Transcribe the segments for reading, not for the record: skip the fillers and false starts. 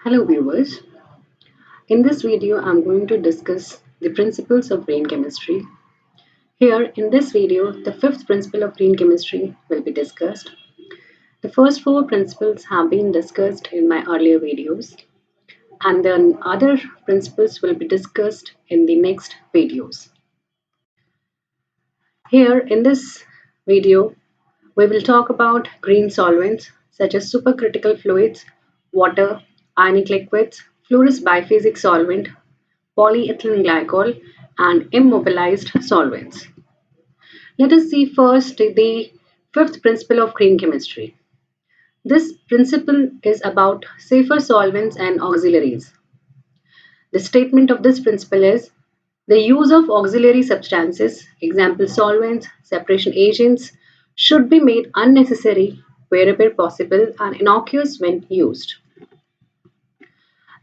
Hello viewers, in this video I'm going to discuss the principles of green chemistry. Here in this video, the fifth principle of green chemistry will be discussed. The first four principles have been discussed in my earlier videos and then other principles will be discussed in the next videos. Here in this video, we will talk about green solvents such as supercritical fluids, water, ionic liquids, Fluorous biphasic solvent, polyethylene glycol, and immobilized solvents. Let us see first the fifth principle of green chemistry. This principle is about safer solvents and auxiliaries. The statement of this principle is the use of auxiliary substances, example solvents, separation agents, should be made unnecessary wherever possible and innocuous when used.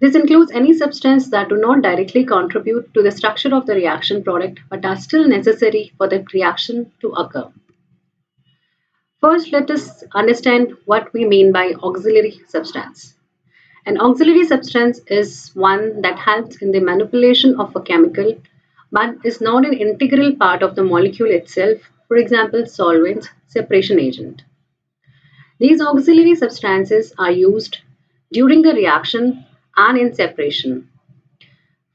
This includes any substance that do not directly contribute to the structure of the reaction product but are still necessary for the reaction to occur. First, let us understand what we mean by auxiliary substance. An auxiliary substance is one that helps in the manipulation of a chemical but is not an integral part of the molecule itself, for example, solvents, separation agent. These auxiliary substances are used during the reaction and in separation.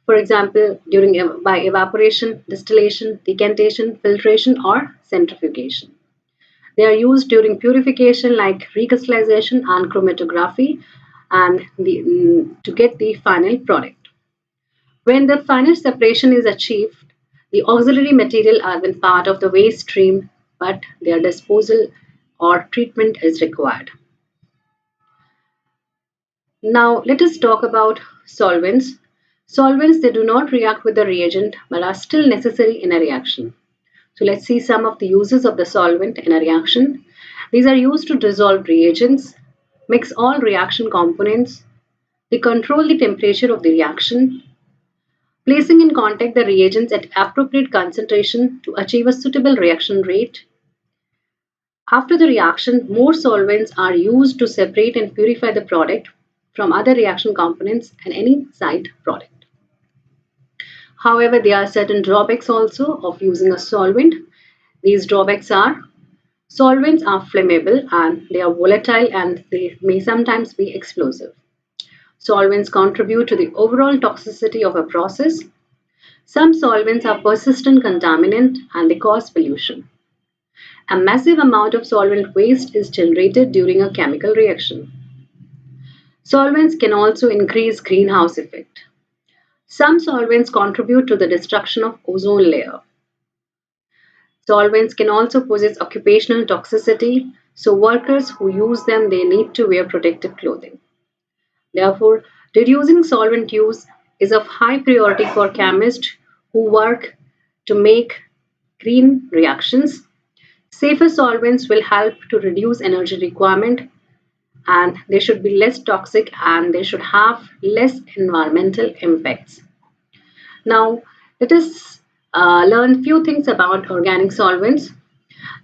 For example, by evaporation, distillation, decantation, filtration, or centrifugation. They are used during purification like recrystallization and chromatography and to get the final product. When the final separation is achieved, the auxiliary material are then part of the waste stream, but their disposal or treatment is required. Now let us talk about solvents. Solvents, they do not react with the reagent but are still necessary in a reaction. So let's see some of the uses of the solvent in a reaction. These are used to dissolve reagents, mix all reaction components, they control the temperature of the reaction, placing in contact the reagents at appropriate concentration to achieve a suitable reaction rate. After the reaction, more solvents are used to separate and purify the product from other reaction components and any side product. However, there are certain drawbacks also of using a solvent. These drawbacks are solvents are flammable and they are volatile and they may sometimes be explosive. Solvents contribute to the overall toxicity of a process. Some solvents are persistent contaminant and they cause pollution. A massive amount of solvent waste is generated during a chemical reaction. Solvents can also increase greenhouse effect. Some solvents contribute to the destruction of ozone layer. Solvents can also possess occupational toxicity, so workers who use them they need to wear protective clothing. Therefore, reducing solvent use is of high priority for chemists who work to make green reactions. Safer solvents will help to reduce energy requirement and they should be less toxic and they should have less environmental impacts. Now, let us learn few things about organic solvents.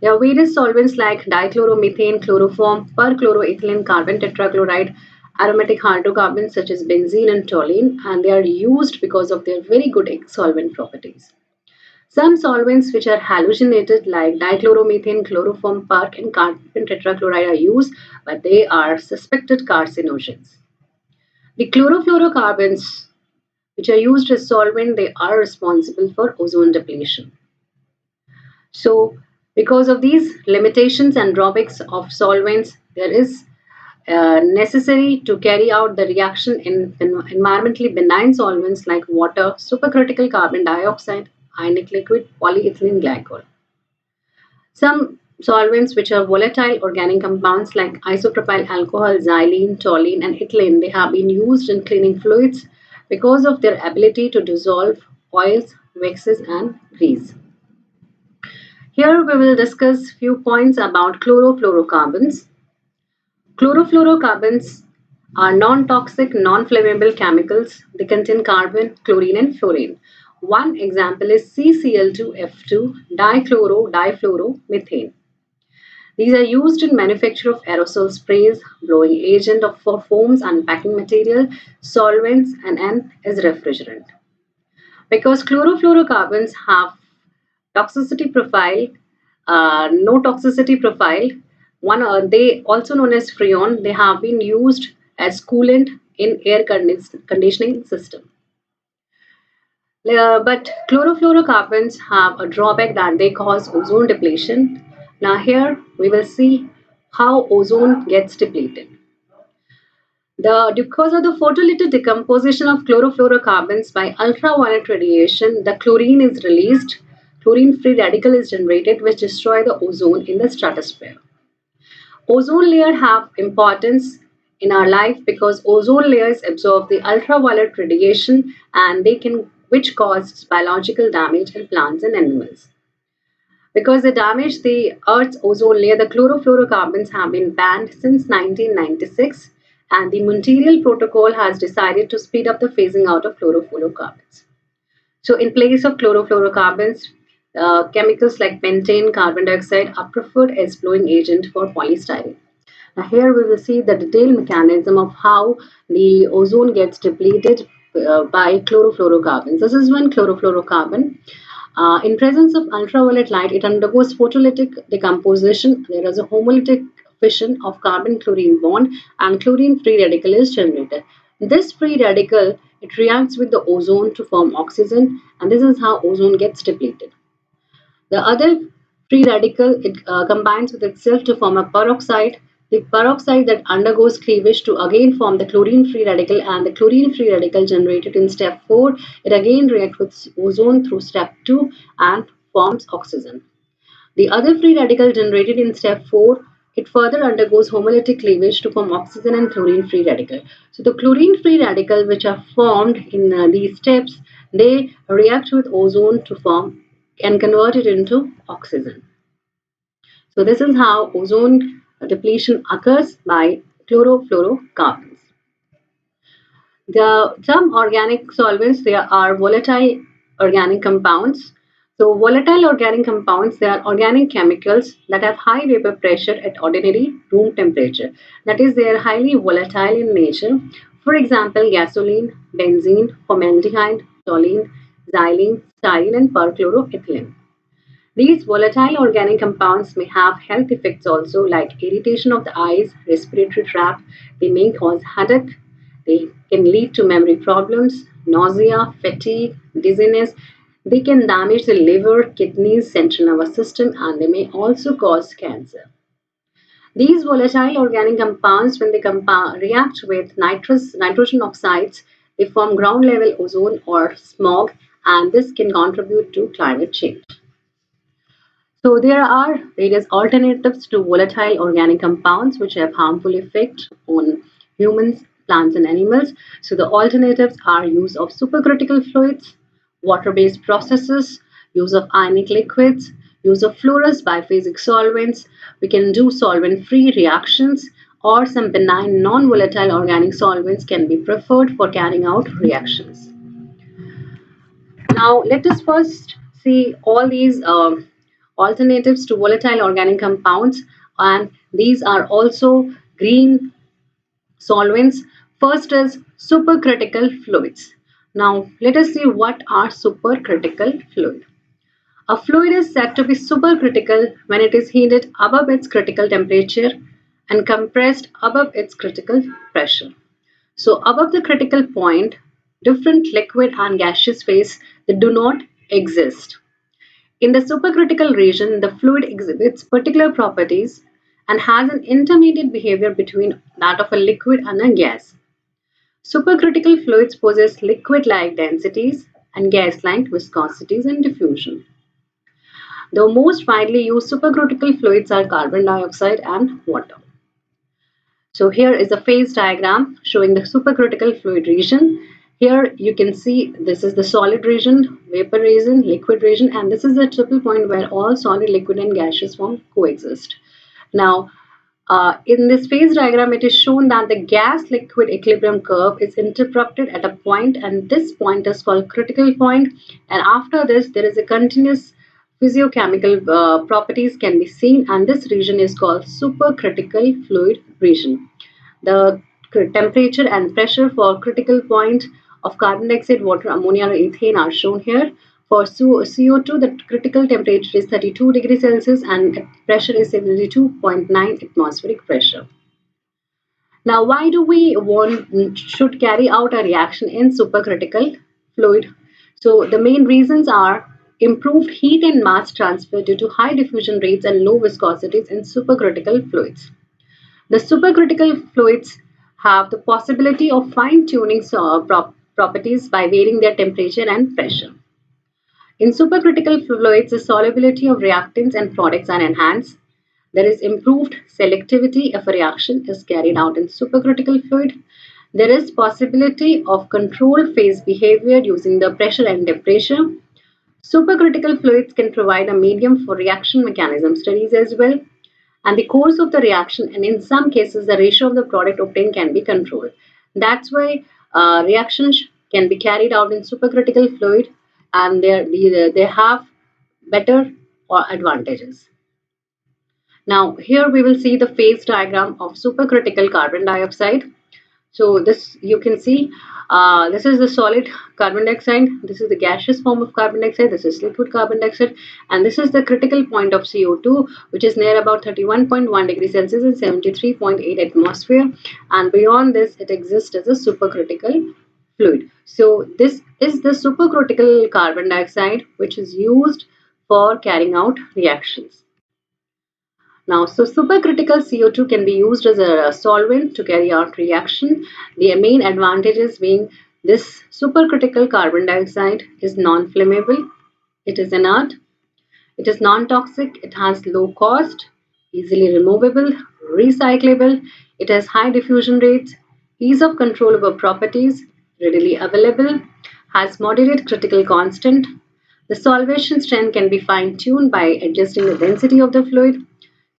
There are various solvents like dichloromethane, chloroform, perchloroethylene, carbon tetrachloride, aromatic hydrocarbons such as benzene and toluene, and they are used because of their very good solvent properties. Some solvents which are halogenated like dichloromethane, chloroform, perc, and carbon tetrachloride are used, but they are suspected carcinogens. The chlorofluorocarbons which are used as solvent, they are responsible for ozone depletion. So, because of these limitations and drawbacks of solvents, there is necessary to carry out the reaction in environmentally benign solvents like water, supercritical carbon dioxide, ionic liquid, polyethylene glycol. Some solvents which are volatile organic compounds like isopropyl alcohol, xylene, toluene, and ethylene, they have been used in cleaning fluids because of their ability to dissolve oils, waxes, and grease. Here we will discuss few points about chlorofluorocarbons. Chlorofluorocarbons are non-toxic, non-flammable chemicals. They contain carbon, chlorine, and fluorine. One example is CCl2F2 dichloro-difluoromethane. These are used in manufacture of aerosol sprays, blowing agent for foams and packing material, solvents, and as refrigerant. Because chlorofluorocarbons have toxicity profile, no toxicity profile. They also known as freon. They have been used as coolant in conditioning system. But chlorofluorocarbons have a drawback that they cause ozone depletion. Now here we will see how ozone gets depleted. Because of the photolytic decomposition of chlorofluorocarbons by ultraviolet radiation, the chlorine is released. Chlorine-free radical is generated, which destroy the ozone in the stratosphere. Ozone layer have importance in our life because ozone layers absorb the ultraviolet radiation and they can which causes biological damage in plants and animals. Because they damage the Earth's ozone layer, the chlorofluorocarbons have been banned since 1996, and the Montreal Protocol has decided to speed up the phasing out of chlorofluorocarbons. So, in place of chlorofluorocarbons, chemicals like pentane, carbon dioxide are preferred as blowing agent for polystyrene. Now, here we will see the detailed mechanism of how the ozone gets depleted by chlorofluorocarbons. This is one chlorofluorocarbon. In presence of ultraviolet light, it undergoes photolytic decomposition. There is a homolytic fission of carbon-chlorine bond and chlorine-free radical is generated. This free radical, it reacts with the ozone to form oxygen, and this is how ozone gets depleted. The other free radical, it combines with itself to form a peroxide. The peroxide that undergoes cleavage to again form the chlorine-free radical, and the chlorine-free radical generated in step 4, it again reacts with ozone through step 2 and forms oxygen. The other free radical generated in step 4, it further undergoes homolytic cleavage to form oxygen and chlorine-free radical. So the chlorine-free radical which are formed in these steps, they react with ozone to form and convert it into oxygen. So this is how ozone depletion occurs by chlorofluorocarbons. The some organic solvents, they are volatile organic compounds. So volatile organic compounds, they are organic chemicals that have high vapor pressure at ordinary room temperature. That is, they are highly volatile in nature. For example, gasoline, benzene, formaldehyde, toluene, xylene, styrene, and perchloroethylene. These volatile organic compounds may have health effects also, like irritation of the eyes, respiratory tract. They may cause headache. They can lead to memory problems, nausea, fatigue, dizziness. They can damage the liver, kidneys, central nervous system, and they may also cause cancer. These volatile organic compounds, when they react with nitrogen oxides, they form ground level ozone or smog, and this can contribute to climate change. So there are various alternatives to volatile organic compounds which have harmful effect on humans, plants and animals. So the alternatives are use of supercritical fluids, water-based processes, use of ionic liquids, use of fluorous biphasic solvents. We can do solvent-free reactions or some benign non-volatile organic solvents can be preferred for carrying out reactions. Now, let us first see all these alternatives to volatile organic compounds, and these are also green solvents. First is supercritical fluids. Now, let us see what are supercritical fluid. A fluid is said to be supercritical when it is heated above its critical temperature and compressed above its critical pressure. So above the critical point, different liquid and gaseous phase that do not exist. In the supercritical region, the fluid exhibits particular properties and has an intermediate behavior between that of a liquid and a gas. Supercritical fluids possess liquid-like densities and gas-like viscosities and diffusion. The most widely used supercritical fluids are carbon dioxide and water. So here is a phase diagram showing the supercritical fluid region. Here you can see this is the solid region, vapor region, liquid region, and this is the triple point where all solid, liquid and gaseous form coexist. Now, in this phase diagram, it is shown that the gas-liquid equilibrium curve is interrupted at a point, and this point is called critical point. And after this, there is a continuous physiochemical properties can be seen, and this region is called supercritical fluid region. The temperature and pressure for critical point of carbon dioxide, water, ammonia, or ethane are shown here. For CO2, the critical temperature is 32 degrees Celsius and pressure is 72.9 atmospheric pressure. Now, why do we should carry out a reaction in supercritical fluid? So, the main reasons are improved heat and mass transfer due to high diffusion rates and low viscosities in supercritical fluids. The supercritical fluids have the possibility of fine-tuning properties by varying their temperature and pressure. In supercritical fluids, the solubility of reactants and products are enhanced. There is improved selectivity if a reaction is carried out in supercritical fluid. There is possibility of control phase behavior using the pressure and temperature. Supercritical fluids can provide a medium for reaction mechanism studies as well, and the course of the reaction, and in some cases the ratio of the product obtained can be controlled. That's why reactions can be carried out in supercritical fluid, and they have better advantages. Now here we will see the phase diagram of supercritical carbon dioxide. So this you can see, this is the solid carbon dioxide, this is the gaseous form of carbon dioxide, this is liquid carbon dioxide, and this is the critical point of CO2, which is near about 31.1 degrees Celsius and 73.8 atmosphere, and beyond this it exists as a supercritical fluid. So this is the supercritical carbon dioxide which is used for carrying out reactions. Now, so supercritical CO2 can be used as a solvent to carry out reaction. The main advantages being this supercritical carbon dioxide is non-flammable, it is inert, it is non-toxic, it has low cost, easily removable, recyclable, it has high diffusion rates, ease of control over properties, readily available, has moderate critical constant. The solvation strength can be fine-tuned by adjusting the density of the fluid.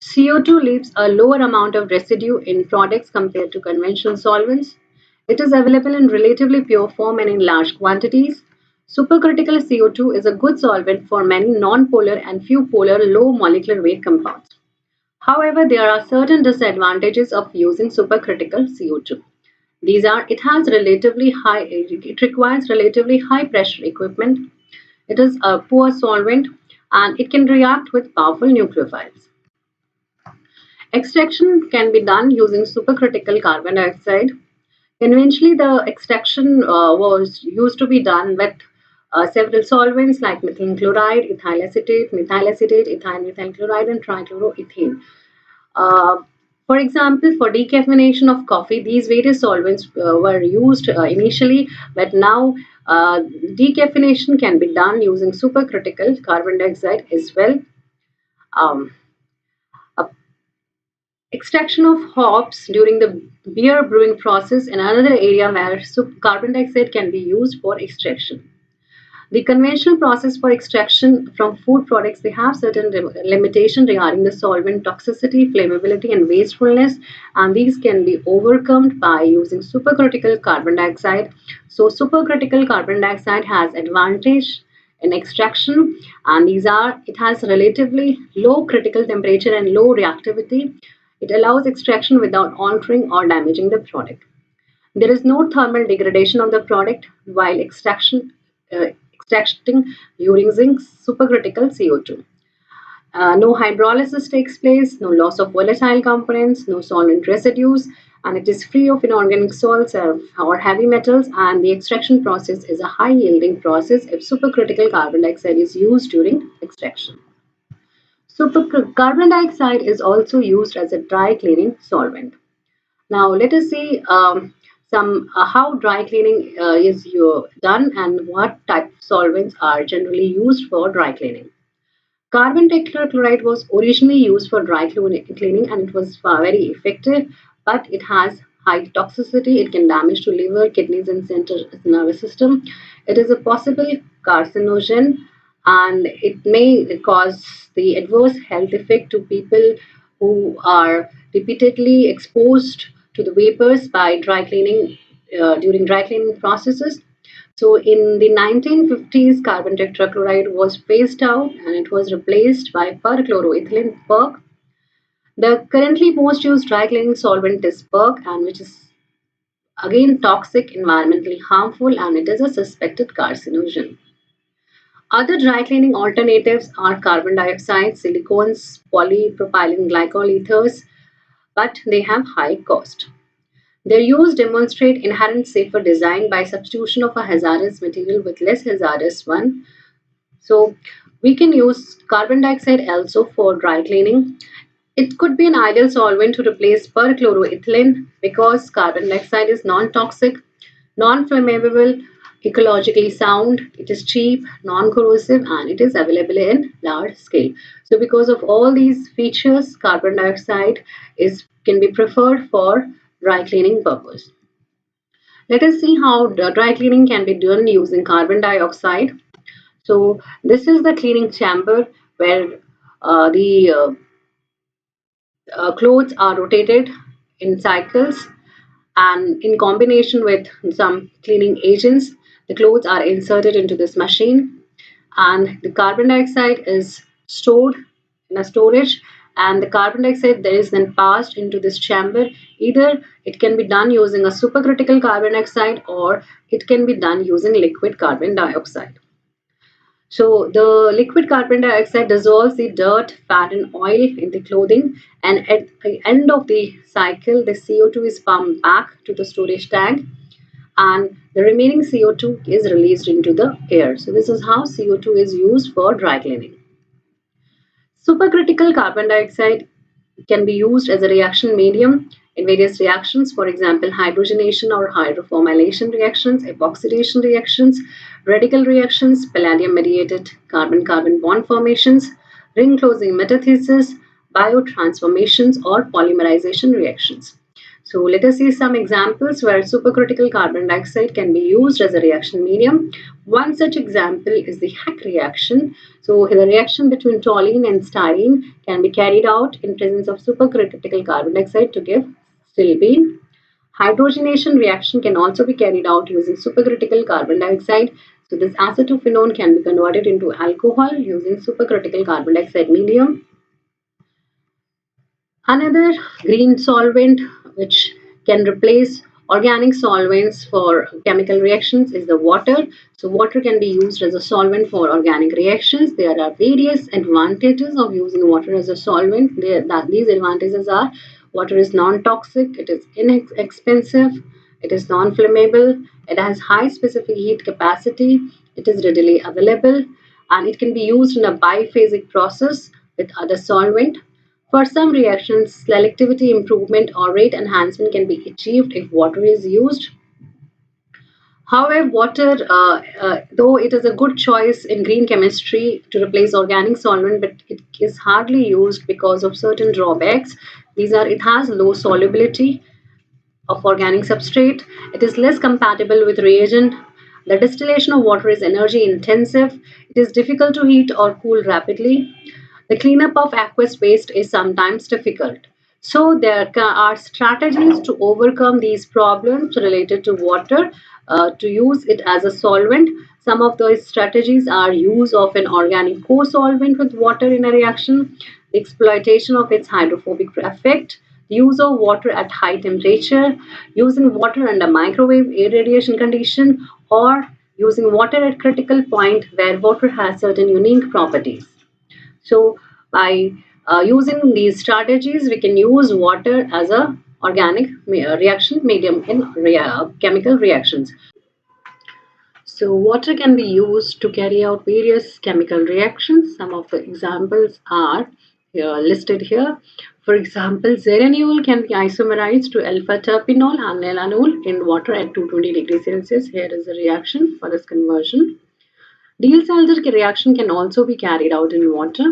CO2 leaves a lower amount of residue in products compared to conventional solvents. It is available in relatively pure form and in large quantities. Supercritical CO2 is a good solvent for many non-polar and few polar low molecular weight compounds. However, there are certain disadvantages of using supercritical CO2. These are, it requires relatively high pressure equipment. It is a poor solvent and it can react with powerful nucleophiles. Extraction can be done using supercritical carbon dioxide. Conventionally, the extraction was used to be done with several solvents like methylene chloride, ethyl acetate, ethyl methyl chloride, and trichloroethane. Uh, for example, for decaffeination of coffee, these various solvents were used initially, but now decaffeination can be done using supercritical carbon dioxide as well. Um, Extraction of hops during the beer brewing process, and another area where carbon dioxide can be used for extraction. The conventional process for extraction from food products, they have certain limitation regarding the solvent toxicity, flammability, and wastefulness, and these can be overcome by using supercritical carbon dioxide. So supercritical carbon dioxide has advantage in extraction, and these are, it has relatively low critical temperature and low reactivity. It allows extraction without altering or damaging the product. There is no thermal degradation of the product while extracting using supercritical CO2. No hydrolysis takes place, no loss of volatile components, no solvent residues, and it is free of inorganic salts or heavy metals, and the extraction process is a high yielding process if supercritical carbon dioxide is used during extraction. Carbon dioxide is also used as a dry cleaning solvent. Now let us see some how dry cleaning is done and what type of solvents are generally used for dry cleaning. Carbon tetrachloride was originally used for dry cleaning and it was very effective, but it has high toxicity. It can damage to liver, kidneys, and central nervous system. It is a possible carcinogen and it may cause the adverse health effect to people who are repeatedly exposed to the vapors by dry cleaning during dry cleaning processes. So in the 1950s, carbon tetrachloride was phased out and it was replaced by perchloroethylene PERC. The currently most used dry cleaning solvent is PERC, and which is again toxic, environmentally harmful, and it is a suspected carcinogen. Other dry cleaning alternatives are carbon dioxide, silicones, polypropylene glycol ethers, but they have high cost. Their use demonstrate inherent safer design by substitution of a hazardous material with less hazardous one. So we can use carbon dioxide also for dry cleaning. It could be an ideal solvent to replace perchloroethylene because carbon dioxide is non-toxic, non-flammable, ecologically sound, it is cheap, non-corrosive, and it is available in large scale. So because of all these features, carbon dioxide is can be preferred for dry cleaning purpose. Let us see how the dry cleaning can be done using carbon dioxide. So this is the cleaning chamber where the clothes are rotated in cycles, and in combination with some cleaning agents, the clothes are inserted into this machine, and the carbon dioxide is stored in a storage, and the carbon dioxide that is then passed into this chamber. Either it can be done using a supercritical carbon dioxide or it can be done using liquid carbon dioxide. So the liquid carbon dioxide dissolves the dirt, fat, and oil in the clothing, and at the end of the cycle, the CO2 is pumped back to the storage tank, and the remaining CO2 is released into the air. So this is how CO2 is used for dry cleaning. Supercritical carbon dioxide can be used as a reaction medium in various reactions, for example, hydrogenation or hydroformylation reactions, epoxidation reactions, radical reactions, palladium-mediated carbon-carbon bond formations, ring-closing metathesis, biotransformations, or polymerization reactions. So let us see some examples where supercritical carbon dioxide can be used as a reaction medium. One such example is the Heck reaction. So the reaction between toluene and styrene can be carried out in presence of supercritical carbon dioxide to give stilbene. Hydrogenation reaction can also be carried out using supercritical carbon dioxide. So this acetophenone can be converted into alcohol using supercritical carbon dioxide medium. Another green solvent which can replace organic solvents for chemical reactions is the water. So water can be used as a solvent for organic reactions. There are various advantages of using water as a solvent. These advantages are: water is non-toxic, it is inexpensive, it is non-flammable, it has high specific heat capacity, it is readily available, and it can be used in a biphasic process with other solvent. For some reactions, selectivity improvement or rate enhancement can be achieved if water is used. However, water, though it is a good choice in green chemistry to replace organic solvent, but it is hardly used because of certain drawbacks. These are: it has low solubility of organic substrate, it is less compatible with reagent, the distillation of water is energy intensive, it is difficult to heat or cool rapidly, the cleanup of aqueous waste is sometimes difficult. So there are strategies to overcome these problems related to water, to use it as a solvent. Some of those strategies are use of an organic co-solvent with water in a reaction, the exploitation of its hydrophobic effect, the use of water at high temperature, using water under microwave irradiation condition, or using water at critical point where water has certain unique properties. So by using these strategies, we can use water as a organic reaction medium in chemical reactions. So water can be used to carry out various chemical reactions. Some of the examples are listed here. For example, xerenol can be isomerized to alpha terpinol and melanol in water at 220 degrees Celsius. Here is a reaction for this conversion. Diels-Alder reaction can also be carried out in water.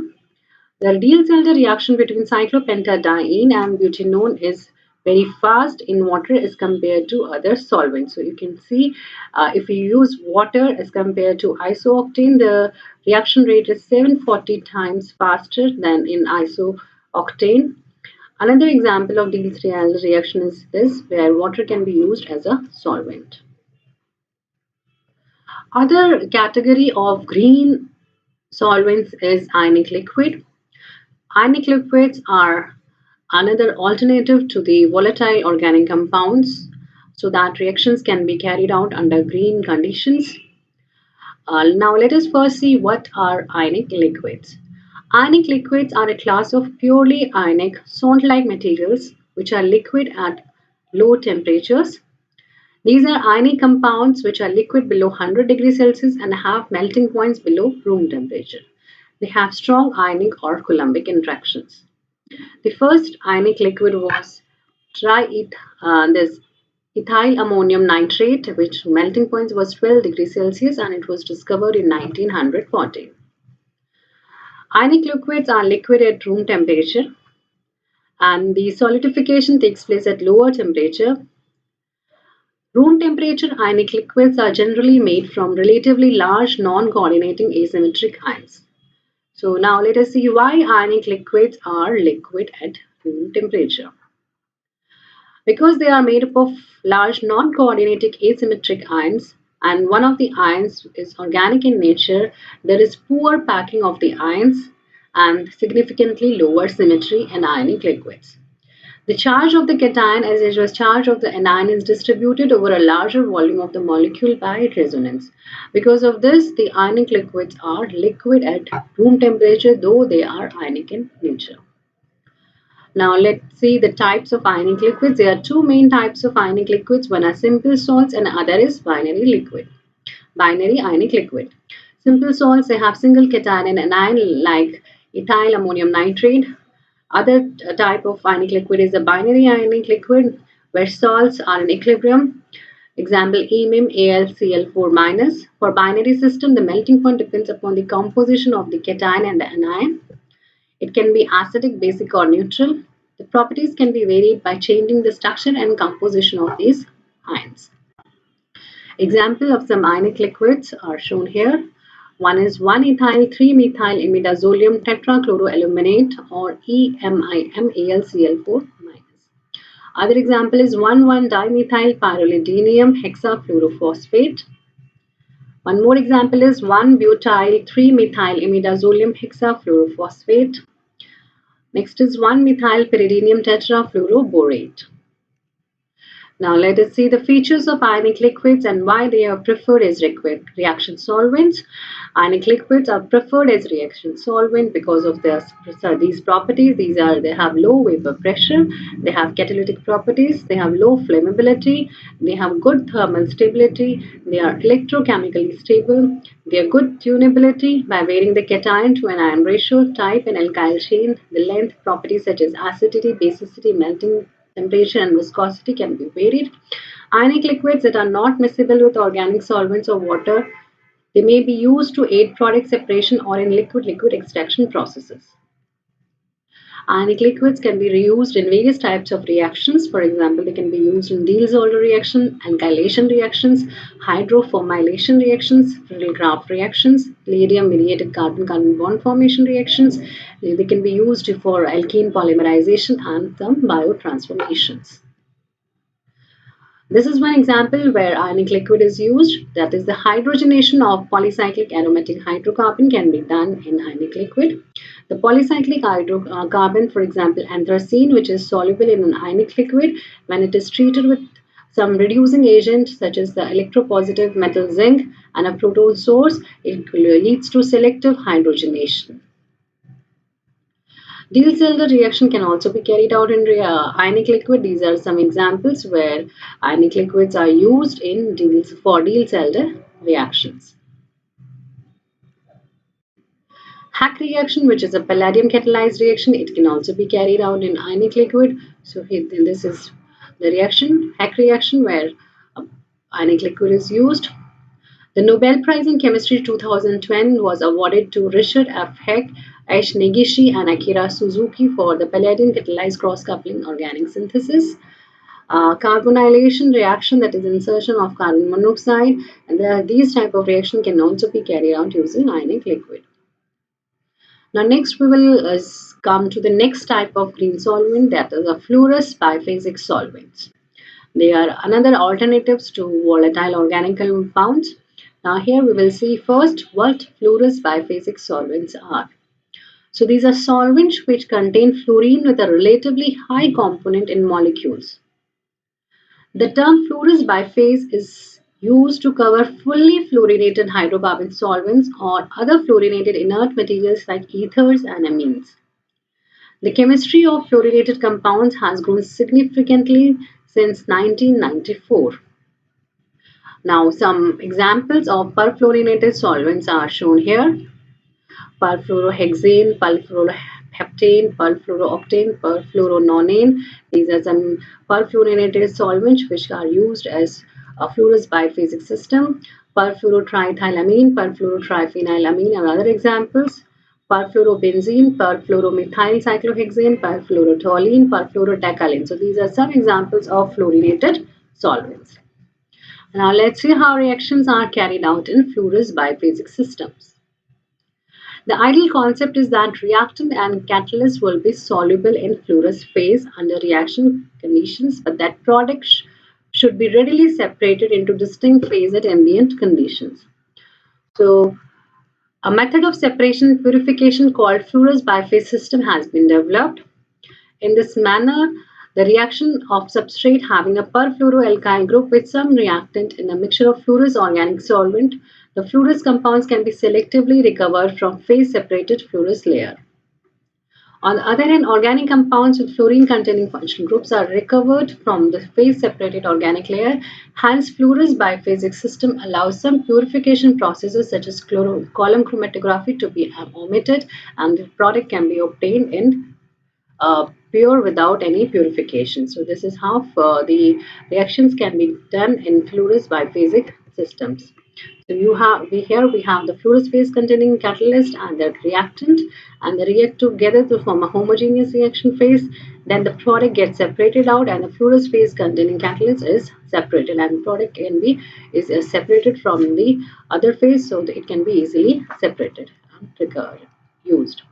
The Diels-Alder reaction between cyclopentadiene and butanone is very fast in water as compared to other solvents. So you can see if we use water as compared to isooctane, the reaction rate is 740 times faster than in isooctane. Another example of Diels-Alder reaction is this, where water can be used as a solvent. Other category of green solvents is ionic liquid. Ionic liquids are another alternative to the volatile organic compounds so that reactions can be carried out under green conditions. Now let us first see what are ionic liquids. Ionic liquids are a class of purely ionic salt-like materials which are liquid at low temperatures. These are ionic compounds which are liquid below 100 degrees Celsius and have melting points below room temperature. They have strong ionic or coulombic interactions. The first ionic liquid was this ethyl ammonium nitrate, which melting point was 12 degrees Celsius and it was discovered in 1940. Ionic liquids are liquid at room temperature and the solidification takes place at lower temperature. Room temperature ionic liquids are generally made from relatively large non-coordinating asymmetric ions. So now let us see why ionic liquids are liquid at room temperature. Because they are made up of large non-coordinating asymmetric ions and one of the ions is organic in nature, there is poor packing of the ions and significantly lower symmetry in ionic liquids. The charge of the cation as well as charge of the anion is distributed over a larger volume of the molecule by resonance. Because of this, the ionic liquids are liquid at room temperature though they are ionic in nature. Now let's see the types of ionic liquids. There are two main types of ionic liquids. One are simple salts and other is binary liquid. Binary ionic liquid. Simple salts, they have single cation and anion like ethyl ammonium nitrate. Other type of ionic liquid is a binary ionic liquid where salts are in equilibrium. Example EMIM AlCl4 minus. For binary system, the melting point depends upon the composition of the cation and the anion. It can be acidic, basic or neutral. The properties can be varied by changing the structure and composition of these ions. Example of some ionic liquids are shown here. One is 1-ethyl 3-methyl imidazolium tetrachloroaluminate or EMIMAlCl4 minus. Other example is 1,1-dimethyl pyrrolidinium hexafluorophosphate. One more example is 1-butyl 3-methyl imidazolium hexafluorophosphate. Next is 1-methyl pyridinium tetrafluoroborate. Now let us see the features of ionic liquids and why they are preferred as reaction solvents. Ionic liquids are preferred as reaction solvent because of these properties. They have low vapor pressure, they have catalytic properties, they have low flammability, they have good thermal stability, they are electrochemically stable, they are good tunability by varying the cation to anion ratio, type and alkyl chain, the length, properties such as acidity, basicity, melting temperature and viscosity can be varied. Ionic liquids that are not miscible with organic solvents or water, they may be used to aid product separation or in liquid-liquid extraction processes. Ionic liquids can be reused in various types of reactions. For example, they can be used in Diels-Alder reaction, alkylation reactions, hydroformylation reactions, Friedel-Crafts reactions, palladium-mediated carbon-carbon bond formation reactions. They can be used for alkene polymerization and some biotransformations. This is one example where ionic liquid is used. That is, the hydrogenation of polycyclic aromatic hydrocarbon can be done in ionic liquid. The polycyclic hydrocarbon, for example, anthracene, which is soluble in an ionic liquid, when it is treated with some reducing agent such as the electropositive metal zinc and a proton source, it leads to selective hydrogenation. Diels-Alder reaction can also be carried out in ionic liquid. These are some examples where ionic liquids are used in Diels-Alder reactions. Hack reaction, which is a palladium catalyzed reaction, it can also be carried out in ionic liquid. So this is the reaction, Hack reaction, where ionic liquid is used. The Nobel Prize in Chemistry 2010 was awarded to Richard F. Heck, H. Negishi, and Akira Suzuki for the palladium catalyzed cross-coupling organic synthesis. Carbonylation reaction, that is insertion of carbon monoxide, and these type of reaction can also be carried out using ionic liquid. Now next we will come to the next type of green solvent, that is a fluorous biphasic solvents. They are another alternatives to volatile organic compounds. Now here we will see first what fluorous biphasic solvents are. So these are solvents which contain fluorine with a relatively high component in molecules. The term fluorous biphase is used to cover fully fluorinated hydrocarbon solvents or other fluorinated inert materials like ethers and amines. The chemistry of fluorinated compounds has grown significantly since 1994. Now, some examples of perfluorinated solvents are shown here: perfluorohexane, perfluoroheptane, perfluorooctane, perfluorononane. These are some perfluorinated solvents which are used as a fluorous biphasic system. Perfluorotriethylamine, perfluorotriphenylamine are other examples. Perfluorobenzene, perfluoromethyl cyclohexane, perfluorotoluene, perfluorotachalane. So these are some examples of fluorinated solvents. Now let's see how reactions are carried out in fluorous biphasic systems. The ideal concept is that reactant and catalyst will be soluble in fluorous phase under reaction conditions, but that products should be readily separated into distinct phase at ambient conditions. So, a method of separation and purification called fluorous biphase system has been developed. In this manner, the reaction of substrate having a perfluoroalkyl group with some reactant in a mixture of fluorous organic solvent, the fluorous compounds can be selectively recovered from phase-separated fluorous layer. On the other hand, organic compounds with fluorine-containing functional groups are recovered from the phase-separated organic layer. Hence, fluorous biphasic system allows some purification processes such as column chromatography to be omitted, and the product can be obtained in pure without any purification. So this is how the reactions can be done in fluorous biphasic systems. So here we have the fluorous phase containing catalyst and the reactant, and they react together to form a homogeneous reaction phase. Then the product gets separated out, and the fluorous phase containing catalyst is separated, and the product can be separated from the other phase, so that it can be easily separated and used.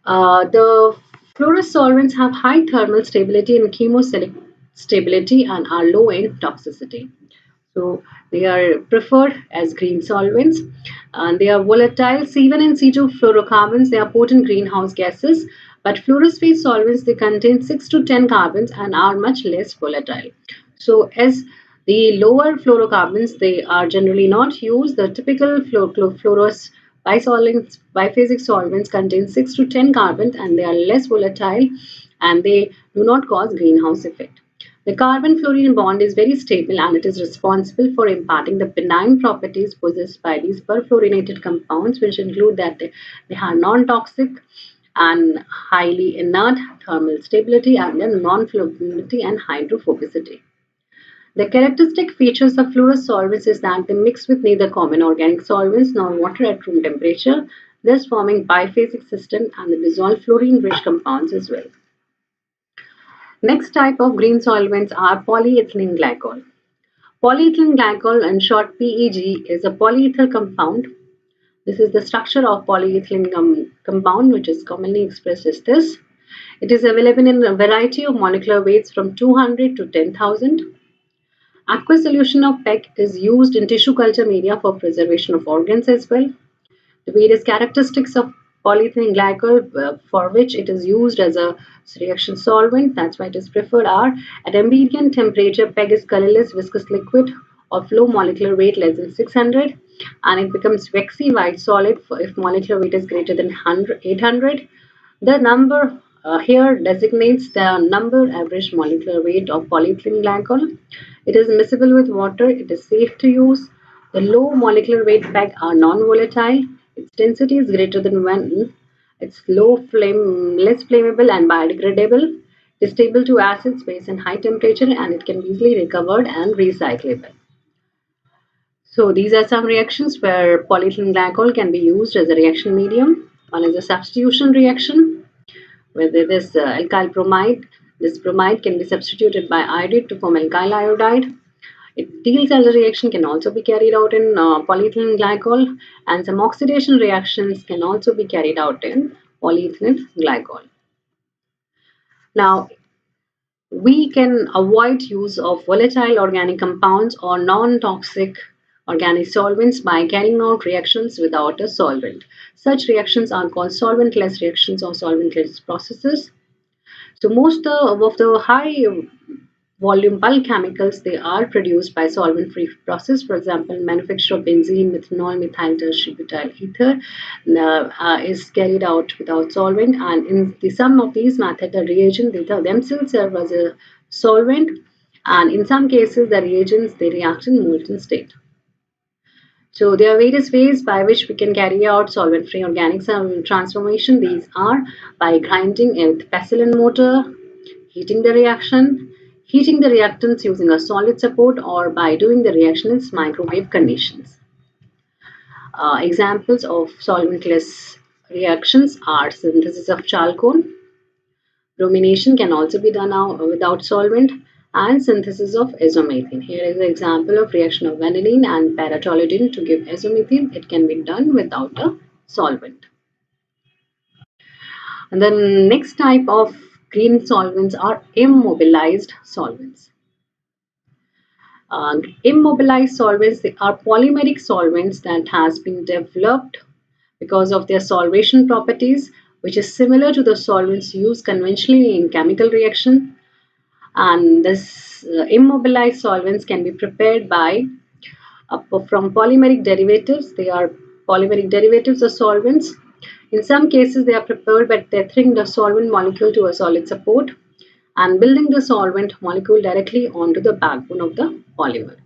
The fluorous solvents have high thermal stability and chemosilic stability and are low in toxicity. So they are preferred as green solvents, and they are volatile. C1 and C2 fluorocarbons, they are potent greenhouse gases, but fluorous phase solvents, they contain 6 to 10 carbons and are much less volatile. So as the lower fluorocarbons, they are generally not used. The typical fluorous biphasic solvents contain 6 to 10 carbons and they are less volatile and they do not cause greenhouse effect. The carbon-fluorine bond is very stable and it is responsible for imparting the benign properties possessed by these perfluorinated compounds, which include that they are non-toxic and highly inert, thermal stability, and then non-flowability and hydrophobicity. The characteristic features of fluorous solvents is that they mix with neither common organic solvents nor water at room temperature, thus forming biphasic system, and they dissolve fluorine-rich compounds as well. Next type of green solvents are polyethylene glycol. Polyethylene glycol, in short PEG, is a polyether compound. This is the structure of polyethylene compound, which is commonly expressed as this. It is available in a variety of molecular weights from 200 to 10,000. Aqueous solution of PEG is used in tissue culture media for preservation of organs as well. The various characteristics of polyethylene glycol, for which it is used as a reaction solvent, that's why it is preferred, are at ambient temperature, PEG is colorless viscous liquid of low molecular weight less than 600, and it becomes waxy white solid if molecular weight is greater than 800. The number here designates the number average molecular weight of polyethylene glycol. It is miscible with water. It is safe to use. The low molecular weight PEG are non-volatile. Its density is greater than 1. It's less flammable and biodegradable. It is stable to acids, base, and high temperature, and it can be easily recovered and recyclable. So these are some reactions where polyethylene glycol can be used as a reaction medium. One is a substitution reaction, where there is alkyl bromide. This bromide can be substituted by iodide to form alkyl iodide. Teal cells reaction can also be carried out in polyethylene glycol, and some oxidation reactions can also be carried out in polyethylene glycol. Now, we can avoid use of volatile organic compounds or non-toxic organic solvents by carrying out reactions without a solvent. Such reactions are called solventless reactions or solventless processes. So most of the high volume bulk chemicals, they are produced by solvent free process. For example, manufacture of benzene, methanol, methyl tertiary butyl ether is carried out without solvent, and in the some of these methods the reagent they themselves serve as a solvent, and in some cases the reagents they react in molten state. So there are various ways by which we can carry out solvent-free organic transformation. These are by grinding with pestle and mortar, heating the reaction, heating the reactants using a solid support, or by doing the reaction in microwave conditions. Examples of solventless reactions are synthesis of chalcone, bromination can also be done now without solvent, and synthesis of azomethane. Here is an example of reaction of vanillin and paratoluidine to give azomethane. It can be done without a solvent. And the next type of green solvents are immobilized solvents. Immobilized solvents, they are polymeric solvents that has been developed because of their solvation properties, which is similar to the solvents used conventionally in chemical reaction. And this immobilized solvents can be prepared by from polymeric derivatives. They are polymeric derivatives of solvents. In some cases, they are prepared by tethering the solvent molecule to a solid support and building the solvent molecule directly onto the backbone of the polymer.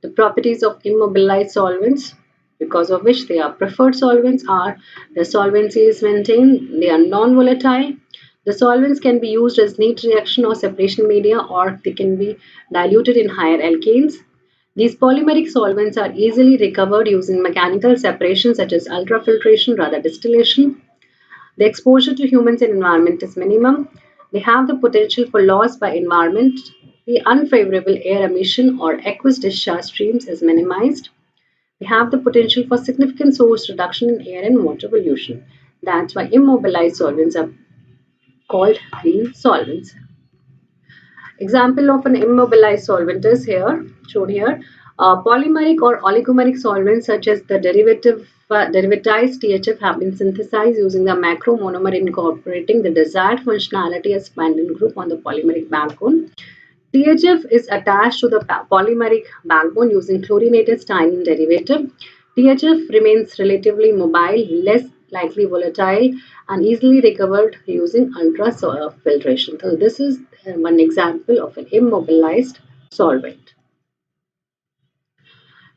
The properties of immobilized solvents, because of which they are preferred solvents, are the solvency is maintained, they are non-volatile. The solvents can be used as neat reaction or separation media, or they can be diluted in higher alkanes. These polymeric solvents are easily recovered using mechanical separation such as ultrafiltration rather distillation. The exposure to humans and environment is minimum. They have the potential for loss by environment. The unfavorable air emission or aqueous discharge streams is minimized. They have the potential for significant source reduction in air and water pollution. That's why immobilized solvents are called green solvents. Example of an immobilized solvent is here shown here. Polymeric or oligomeric solvents such as the derivatized THF have been synthesized using the macro monomer incorporating the desired functionality as binding group on the polymeric backbone. THF is attached to the polymeric backbone using chlorinated styrene derivative. THF remains relatively mobile, less likely volatile, and easily recovered using ultrafiltration. So this is one example of an immobilized solvent.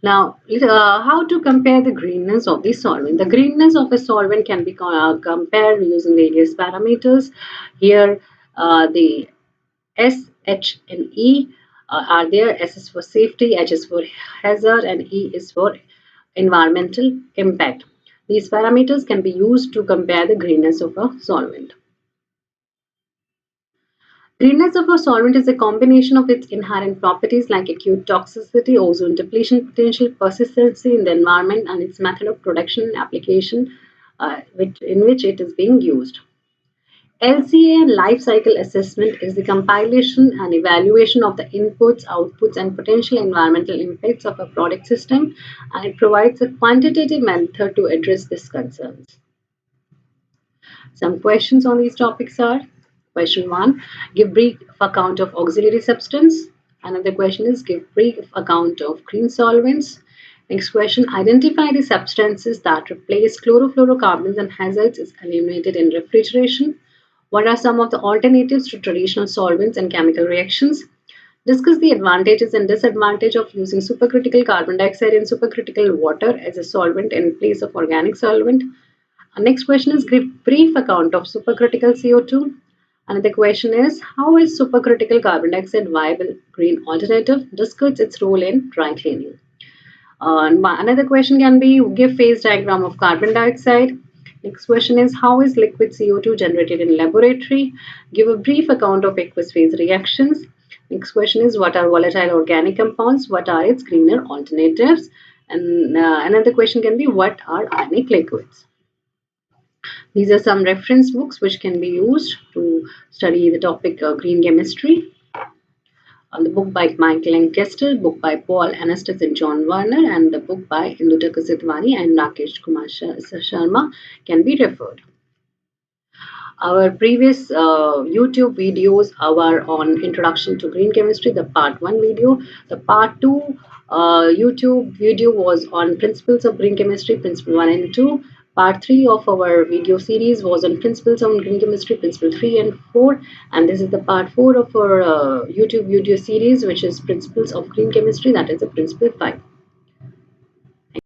Now, how to compare the greenness of the solvent? The greenness of a solvent can be compared using various parameters. Here, the S, H, and E are there. S is for safety, H is for hazard, and E is for environmental impact. These parameters can be used to compare the greenness of a solvent. Greenness of a solvent is a combination of its inherent properties like acute toxicity, ozone depletion potential, persistency in the environment, and its method of production and application in which it is being used. LCA and life cycle assessment is the compilation and evaluation of the inputs, outputs, and potential environmental impacts of a product system, and it provides a quantitative method to address these concerns. Some questions on these topics are: question 1, give brief account of auxiliary substance. Another question is give brief account of green solvents. Next question, identify the substances that replace chlorofluorocarbons and hazards is eliminated in refrigeration. What are some of the alternatives to traditional solvents and chemical reactions? Discuss the advantages and disadvantages of using supercritical carbon dioxide and supercritical water as a solvent in place of organic solvent. Our next question is give brief account of supercritical CO2. Another question is how is supercritical carbon dioxide viable green alternative? Discuss its role in dry cleaning. Another question can be give phase diagram of carbon dioxide. Next question is how is liquid CO2 generated in laboratory? Give a brief account of aqueous phase reactions. Next question is what are volatile organic compounds? What are its greener alternatives? And another question can be what are ionic liquids? These are some reference books which can be used to study the topic green chemistry. The book by Michael and Kester, book by Paul Anastas and John Warner, and the book by Induta Kasitwani and Rakesh Kumar Sharma can be referred. Our previous YouTube videos are on Introduction to Green Chemistry, the part 1 video. The part 2 YouTube video was on Principles of Green Chemistry, Principle 1 and 2. Part 3 of our video series was on Principles of Green Chemistry, Principle 3 and 4. And this is the part 4 of our YouTube video series, which is Principles of Green Chemistry, that is the Principle 5.